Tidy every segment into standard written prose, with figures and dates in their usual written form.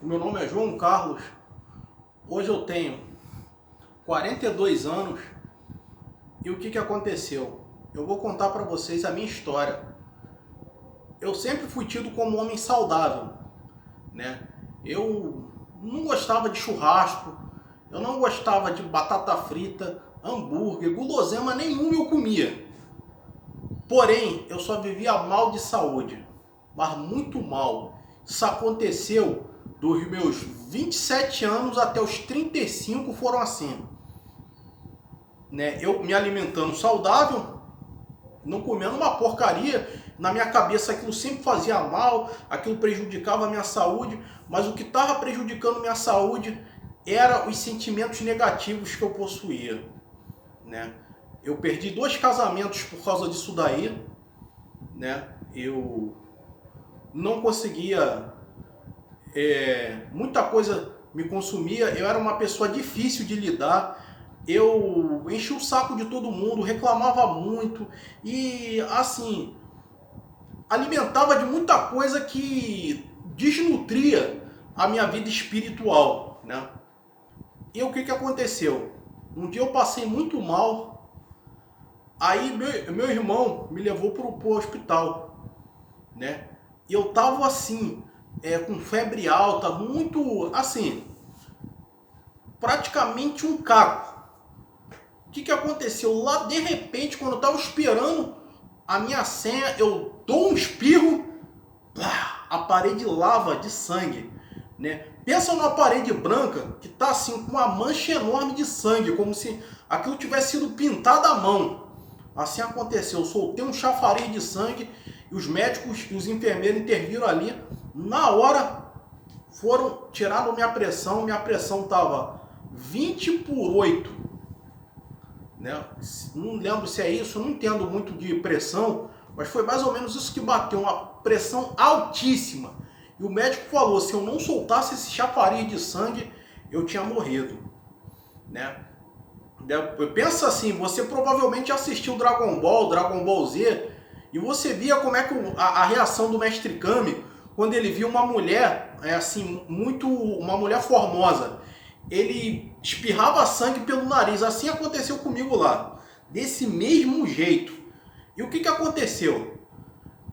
Meu nome é João Carlos, hoje eu tenho 42 anos e o que aconteceu? Eu vou contar para vocês a minha história. Eu sempre fui tido como um homem saudável, né? Eu não gostava de churrasco, eu não gostava de batata frita, hambúrguer, guloseima nenhum eu comia. Porém, eu só vivia mal de saúde, mas muito mal. Isso aconteceu dos meus 27 anos até os 35 foram assim, né? Eu me alimentando saudável, não comendo uma porcaria, na minha cabeça aquilo sempre fazia mal, aquilo prejudicava a minha saúde, mas o que estava prejudicando minha saúde era os sentimentos negativos que eu possuía, né? Eu perdi 2 casamentos por causa disso daí, né? Eu não conseguia, muita coisa me consumia, eu era uma pessoa difícil de lidar, eu enchi o saco de todo mundo, reclamava muito e assim, alimentava de muita coisa que desnutria a minha vida espiritual, né? E o que aconteceu? Um dia eu passei muito mal, aí meu irmão me levou para o hospital, né? E eu tava assim, com febre alta, muito assim, praticamente um caco. O que aconteceu? Lá de repente, quando eu tava esperando a minha senha, eu dou um espirro, a parede lava de sangue, né? Pensa numa parede branca que tá assim com uma mancha enorme de sangue, como se aquilo tivesse sido pintado à mão. Assim aconteceu, eu soltei um chafariz de sangue e os médicos e os enfermeiros interviram ali. Na hora tiraram minha pressão estava 20/8, né? Não lembro se é isso, não entendo muito de pressão, mas foi mais ou menos isso que bateu, uma pressão altíssima. E o médico falou, se eu não soltasse esse chafariz de sangue, eu tinha morrido, né? Pensa assim, você provavelmente assistiu Dragon Ball Z, e você via como é que a reação do Mestre Kami, quando ele via uma mulher, uma mulher formosa, ele espirrava sangue pelo nariz. Assim aconteceu comigo lá, desse mesmo jeito. E o que aconteceu?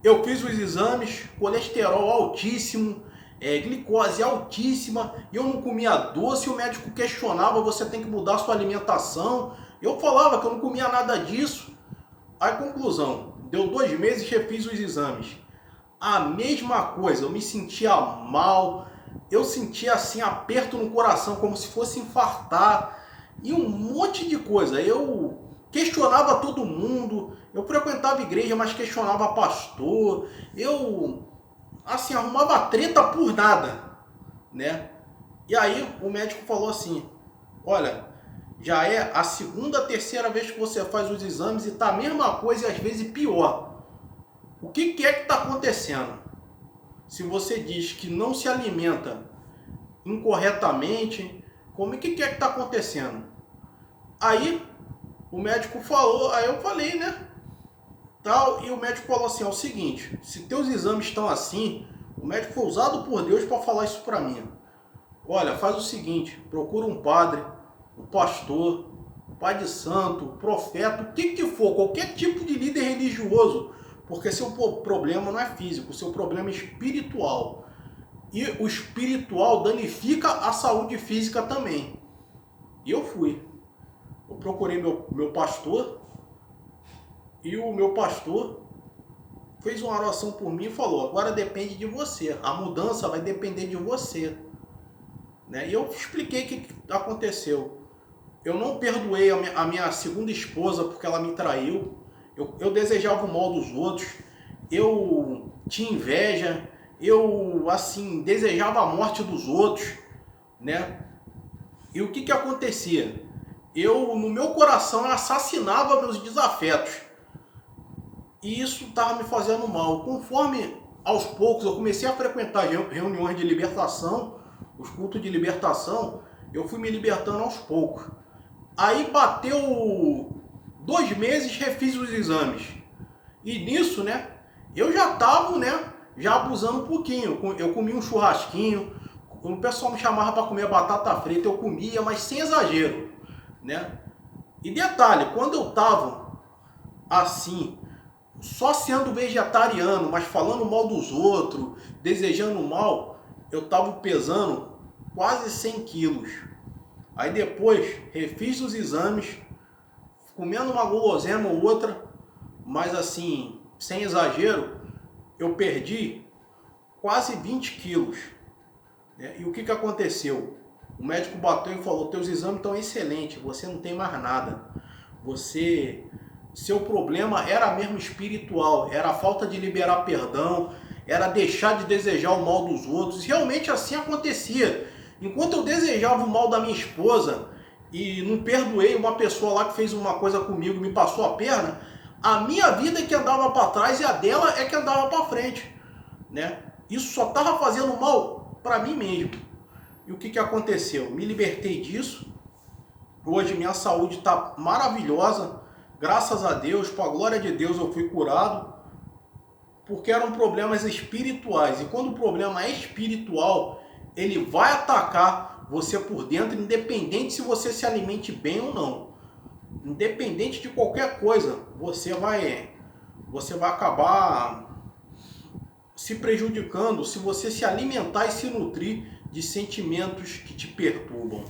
Eu fiz os exames, colesterol altíssimo, glicose altíssima, e eu não comia doce. O médico questionava, você tem que mudar a sua alimentação. Eu falava que eu não comia nada disso. Aí, conclusão, deu 2 meses, refiz os exames. A mesma coisa, eu me sentia mal, eu sentia assim aperto no coração, como se fosse infartar, e um monte de coisa. Eu questionava todo mundo, eu frequentava igreja, mas questionava pastor, eu assim arrumava treta por nada, né? E aí o médico falou assim, olha, já é a segunda, terceira vez que você faz os exames e tá a mesma coisa e às vezes pior. O que é que está acontecendo? Se você diz que não se alimenta incorretamente, como é que está acontecendo? Aí o médico falou, aí eu falei, né? Tal, e o médico falou assim, é o seguinte, se teus exames estão assim, o médico foi usado por Deus para falar isso para mim. Olha, faz o seguinte, procura um padre, um pastor, um pai de santo, um profeta, o que for, qualquer tipo de líder religioso, porque seu problema não é físico, seu problema é espiritual. E o espiritual danifica a saúde física também. E eu fui. Eu procurei meu pastor, e o meu pastor fez uma oração por mim e falou, agora depende de você, a mudança vai depender de você, né? E eu expliquei o que aconteceu. Eu não perdoei a minha segunda esposa porque ela me traiu, eu desejava o mal dos outros, eu tinha inveja, eu assim desejava a morte dos outros, né? E o que acontecia? Eu, no meu coração, eu assassinava meus desafetos. E isso estava me fazendo mal. Conforme, aos poucos, eu comecei a frequentar reuniões de libertação, os cultos de libertação, eu fui me libertando aos poucos. Aí bateu 2 meses, refiz os exames. E nisso, né, eu já estava, né, já abusando um pouquinho. Eu comi um churrasquinho, o pessoal me chamava para comer batata frita, eu comia, mas sem exagero, né? E detalhe, quando eu tava assim, só sendo vegetariano, mas falando mal dos outros, desejando mal, eu tava pesando quase 100 quilos. Aí depois, refiz os exames, comendo uma guloseima ou outra, mas assim, sem exagero, eu perdi quase 20 quilos. Né? E o que aconteceu? O médico bateu e falou, teus exames estão excelentes, você não tem mais nada. Seu problema era mesmo espiritual, era a falta de liberar perdão, era deixar de desejar o mal dos outros. Realmente assim acontecia. Enquanto eu desejava o mal da minha esposa e não perdoei uma pessoa lá que fez uma coisa comigo, me passou a perna, a minha vida é que andava para trás e a dela é que andava para frente, né? Isso só estava fazendo mal para mim mesmo. E o que aconteceu? Me libertei disso. Hoje minha saúde está maravilhosa. Graças a Deus, com a glória de Deus, eu fui curado. Porque eram problemas espirituais. E quando o problema é espiritual, ele vai atacar você por dentro, independente se você se alimente bem ou não. Independente de qualquer coisa, você vai acabar se prejudicando se você se alimentar e se nutrir de sentimentos que te perturbam.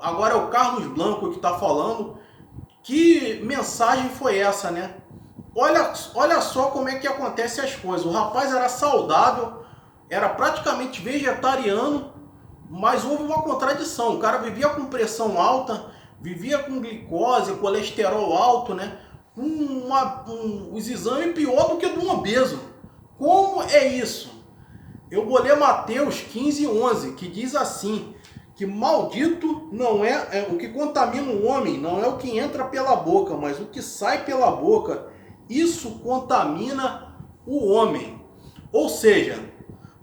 Agora é o Carlos Blanco que está falando. Que mensagem foi essa, né? Olha só como é que acontecem as coisas. O rapaz era saudável, era praticamente vegetariano, mas houve uma contradição. O cara vivia com pressão alta, vivia com glicose, colesterol alto, né? Os exames pior do que do obeso. Como é isso? Eu vou ler Mateus 15:11, que diz assim, que maldito não é o que contamina o homem, não é o que entra pela boca, mas o que sai pela boca, isso contamina o homem. Ou seja,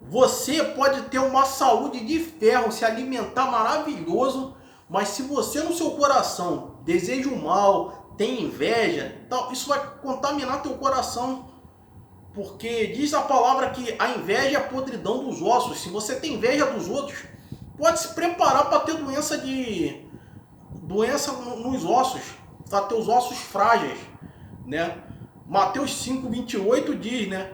você pode ter uma saúde de ferro, se alimentar maravilhoso, mas se você no seu coração deseja o mal, tem inveja, então isso vai contaminar teu coração. Porque diz a palavra que a inveja é a podridão dos ossos. Se você tem inveja dos outros, pode se preparar para ter doença nos ossos, para ter os ossos frágeis, né? Mateus 5:28 diz, né?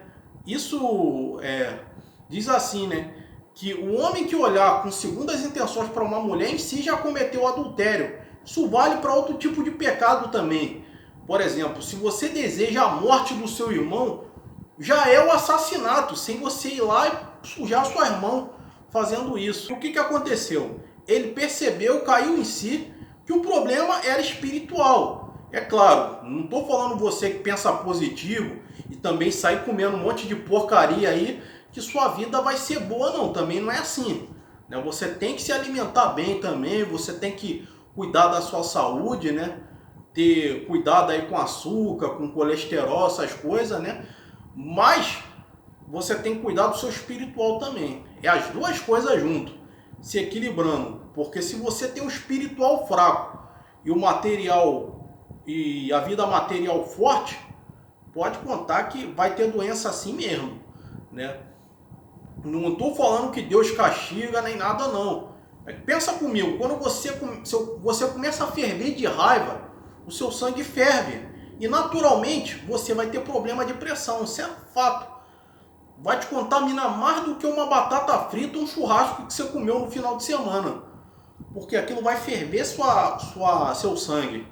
Diz assim, né? Que o homem que olhar com segundas intenções para uma mulher em si já cometeu adultério. Isso vale para outro tipo de pecado também. Por exemplo, se você deseja a morte do seu irmão, já é o assassinato, sem você ir lá e sujar suas mãos fazendo isso. E o que aconteceu? Ele percebeu, caiu em si, que o problema era espiritual. É claro, não estou falando você que pensa positivo e também sai comendo um monte de porcaria aí, que sua vida vai ser boa, não. Também não é assim. Né? Você tem que se alimentar bem também, você tem que cuidar da sua saúde, né? Ter cuidado aí com açúcar, com colesterol, essas coisas, né? Mas você tem que cuidar do seu espiritual também. É as duas coisas junto, se equilibrando. Porque se você tem um espiritual fraco e o material e a vida material forte, pode contar que vai ter doença assim mesmo, né? Não estou falando que Deus castiga nem nada não. Pensa comigo, quando você começa a ferver de raiva, o seu sangue ferve. E naturalmente você vai ter problema de pressão, isso é fato. Vai te contaminar mais do que uma batata frita ou um churrasco que você comeu no final de semana. Porque aquilo vai ferver seu sangue.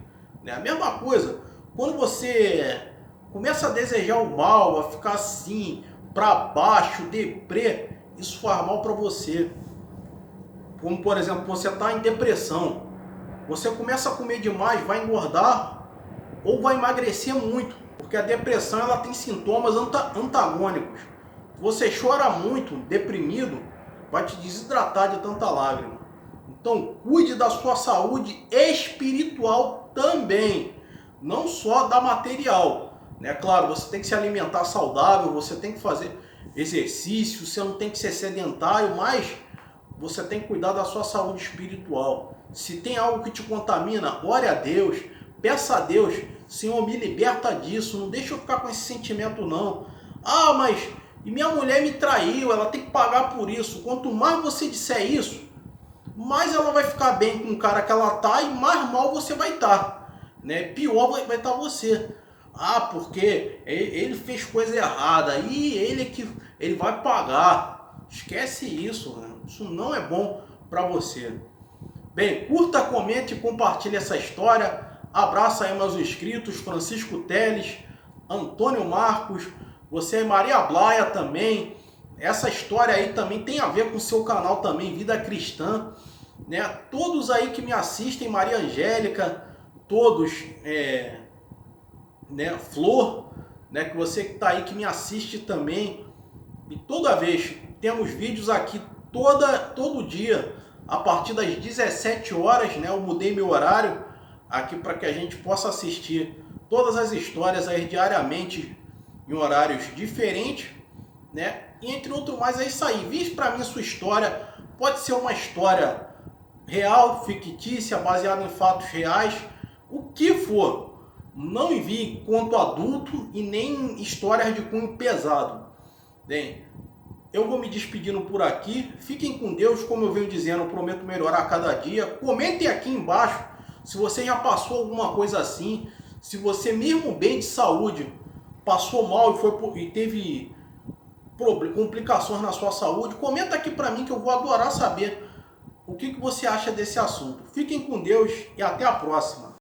É a mesma coisa, quando você começa a desejar o mal, a ficar assim, para baixo, deprê, isso faz mal para você. Como por exemplo, você está em depressão, você começa a comer demais, vai engordar ou vai emagrecer muito, porque a depressão ela tem sintomas antagônicos. Você chora muito, deprimido, vai te desidratar de tanta lágrima. Então cuide da sua saúde espiritual também, não só da material. Né? Claro, você tem que se alimentar saudável, você tem que fazer exercício, você não tem que ser sedentário, mas você tem que cuidar da sua saúde espiritual. Se tem algo que te contamina, ore a Deus, peça a Deus, Senhor, me liberta disso, não deixa eu ficar com esse sentimento não. Ah, mas E minha mulher me traiu, ela tem que pagar por isso. Quanto mais você disser isso, mais ela vai ficar bem com o cara que ela tá e mais mal você vai estar, né? Pior vai estar você. Ah, porque ele fez coisa errada e ele vai pagar. Esquece isso, né? Isso não é bom para você. Bem, curta, comente e compartilhe essa história. Abraço aí meus inscritos, Francisco Teles, Antônio Marcos, você Maria Blaia também. Essa história aí também tem a ver com o seu canal também, Vida Cristã, né? Todos aí que me assistem, Maria Angélica, todos, né? Flor, né? Que você que tá aí que me assiste também. E toda vez temos vídeos aqui todo dia a partir das 17 horas, né? Eu mudei meu horário aqui para que a gente possa assistir todas as histórias aí diariamente em horários diferentes, né? E entre outros mais, é isso aí. Vise para mim a sua história. Pode ser uma história real, fictícia, baseada em fatos reais, o que for. Não envie conto adulto e nem histórias de cunho pesado. Bem, eu vou me despedindo por aqui. Fiquem com Deus, como eu venho dizendo, eu prometo melhorar a cada dia. Comentem aqui embaixo se você já passou alguma coisa assim, se você mesmo bem de saúde passou mal e teve complicações na sua saúde. Comenta aqui para mim que eu vou adorar saber o que você acha desse assunto. Fiquem com Deus e até a próxima.